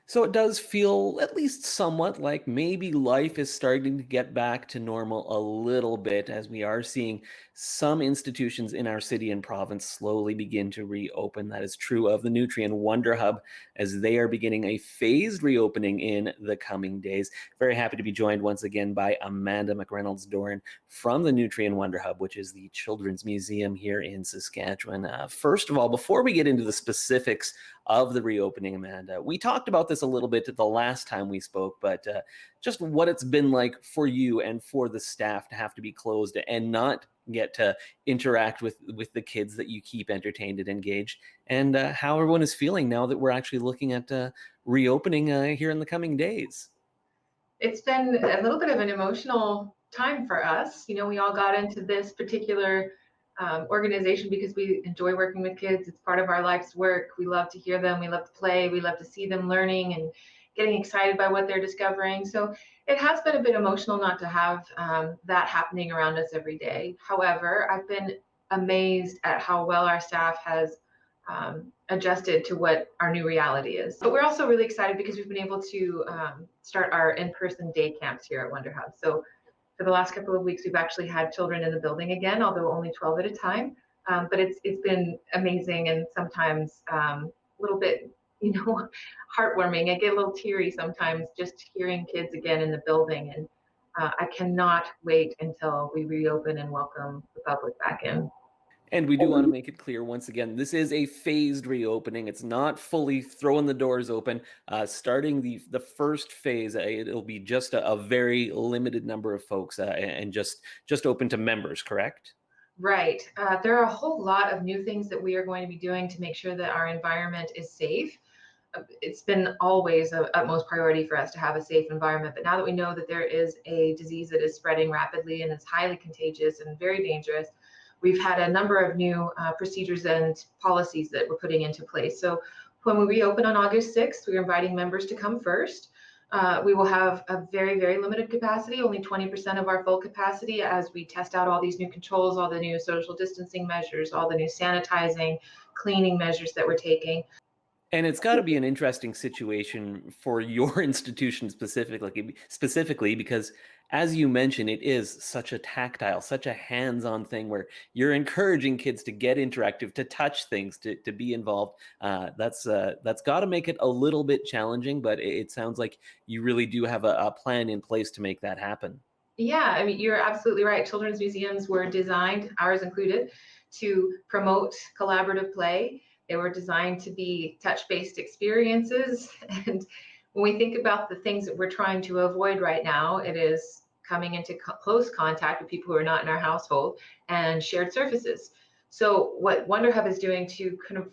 So it does feel at least somewhat like maybe life is starting to get back to normal a little bit as we are seeing some institutions in our city and province slowly begin to reopen. That is true of the Nutrien Wonderhub as they are beginning a phased reopening in the coming days. Very happy to be joined once again by Amanda McReynolds-Doran from the Nutrien Wonderhub, which is the Children's Museum here in Saskatchewan. First of all, before we get into the specifics of the reopening, Amanda. We talked about this a little bit the last time we spoke, but just what it's been like for you and for the staff to have to be closed and not get to interact with the kids that you keep entertained and engaged, and how everyone is feeling now that we're actually looking at reopening here in the coming days. It's been a little bit of an emotional time for us. We all got into this particular organization because we enjoy working with kids. It's part of our life's work. We love to hear them. We love to play. We love to see them learning and getting excited by what they're discovering. So it has been a bit emotional not to have that happening around us every day. However, I've been amazed at how well our staff has adjusted to what our new reality is. But we're also really excited because we've been able to start our in-person day camps here at Wonderhub. So for the last couple of weeks, we've actually had children in the building again, although only 12 at a time. But it's been amazing and sometimes a little bit, heartwarming. I get a little teary sometimes just hearing kids again in the building. And I cannot wait until we reopen and welcome the public back in. And we do want to make it clear once again, this is a phased reopening. It's not fully throwing the doors open. Starting the first phase, it'll be just a very limited number of folks and just open to members, correct? Right. There are a whole lot of new things that we are going to be doing to make sure that our environment is safe. It's been always of utmost priority for us to have a safe environment. But now that we know that there is a disease that is spreading rapidly and is highly contagious and very dangerous, we've had a number of new procedures and policies that we're putting into place. So when we reopen on August 6th, we're inviting members to come first. We will have a very, very limited capacity, only 20% of our full capacity as we test out all these new controls, all the new social distancing measures, all the new sanitizing, cleaning measures that we're taking. And it's got to be an interesting situation for your institution specifically, because as you mentioned, it is such a tactile, such a hands-on thing where you're encouraging kids to get interactive, to touch things, to be involved. That's got to make it a little bit challenging, but it sounds like you really do have a plan in place to make that happen. Yeah, I mean, you're absolutely right. Children's museums were designed, ours included, to promote collaborative play. They were designed to be touch-based experiences. And when we think about the things that we're trying to avoid right now, it is coming into close contact with people who are not in our household and shared surfaces. So what Wonderhub is doing to kind of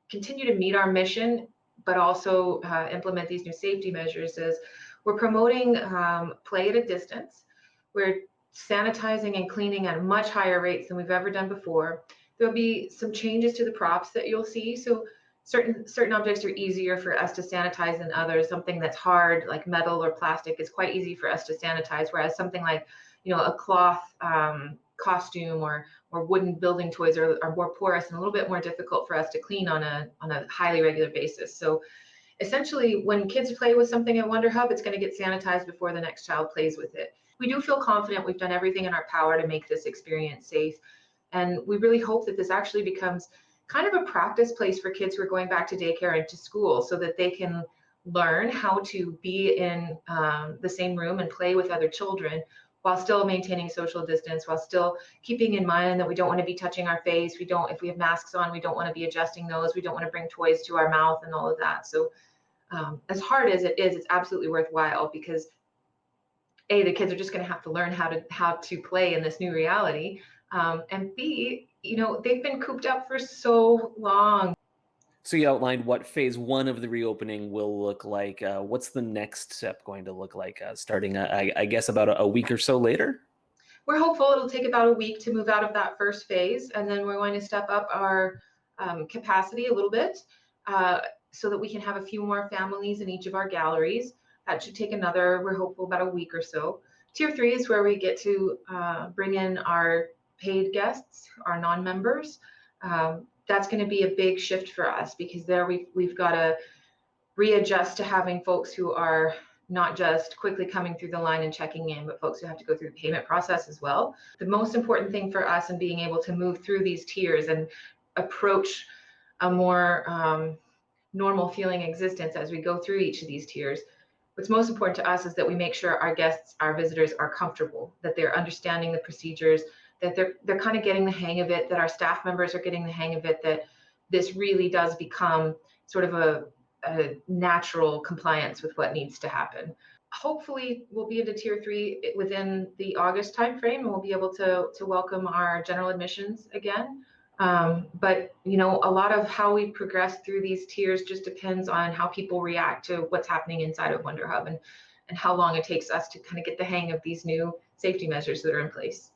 continue to meet our mission, but also implement these new safety measures is we're promoting play at a distance. We're sanitizing and cleaning at much higher rates than we've ever done before. There'll be some changes to the props that you'll see. So certain objects are easier for us to sanitize than others. Something that's hard, like metal or plastic, is quite easy for us to sanitize, whereas something like, a cloth costume or wooden building toys are more porous and a little bit more difficult for us to clean on a highly regular basis. So essentially, when kids play with something at Wonderhub, it's going to get sanitized before the next child plays with it. We do feel confident we've done everything in our power to make this experience safe. And we really hope that this actually becomes kind of a practice place for kids who are going back to daycare and to school so that they can learn how to be in the same room and play with other children while still maintaining social distance, while still keeping in mind that we don't want to be touching our face. If we have masks on, we don't want to be adjusting those. We don't want to bring toys to our mouth and all of that. So as hard as it is, it's absolutely worthwhile because A, the kids are just going to have to learn how to play in this new reality. And B, they've been cooped up for so long. So you outlined what phase one of the reopening will look like. What's the next step going to look like, starting, I guess, about a week or so later? We're hopeful it'll take about a week to move out of that first phase, and then we're going to step up our capacity a little bit so that we can have a few more families in each of our galleries. That should take we're hopeful, about a week or so. Tier 3 is where we get to bring in our paid guests, our non-members. That's going to be a big shift for us because there we've got readjust to having folks who are not just quickly coming through the line and checking in, but folks who have to go through the payment process as well. The most important thing for us in being able to move through these tiers and approach a more normal feeling existence as we go through each of these tiers, what's most important to us is that we make sure our guests, our visitors are comfortable, that they're understanding the procedures, that they're kind of getting the hang of it, that our staff members are getting the hang of it, that this really does become sort of a natural compliance with what needs to happen. Hopefully we'll be into tier 3 within the August timeframe, and we'll be able to welcome our general admissions again. But a lot of how we progress through these tiers just depends on how people react to what's happening inside of Wonderhub, and how long it takes us to kind of get the hang of these new safety measures that are in place.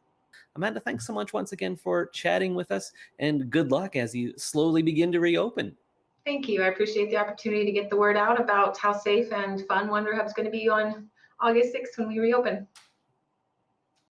Amanda, thanks so much once again for chatting with us, and good luck as you slowly begin to reopen. Thank you. I appreciate the opportunity to get the word out about how safe and fun Wonderhub is going to be on August 6th when we reopen.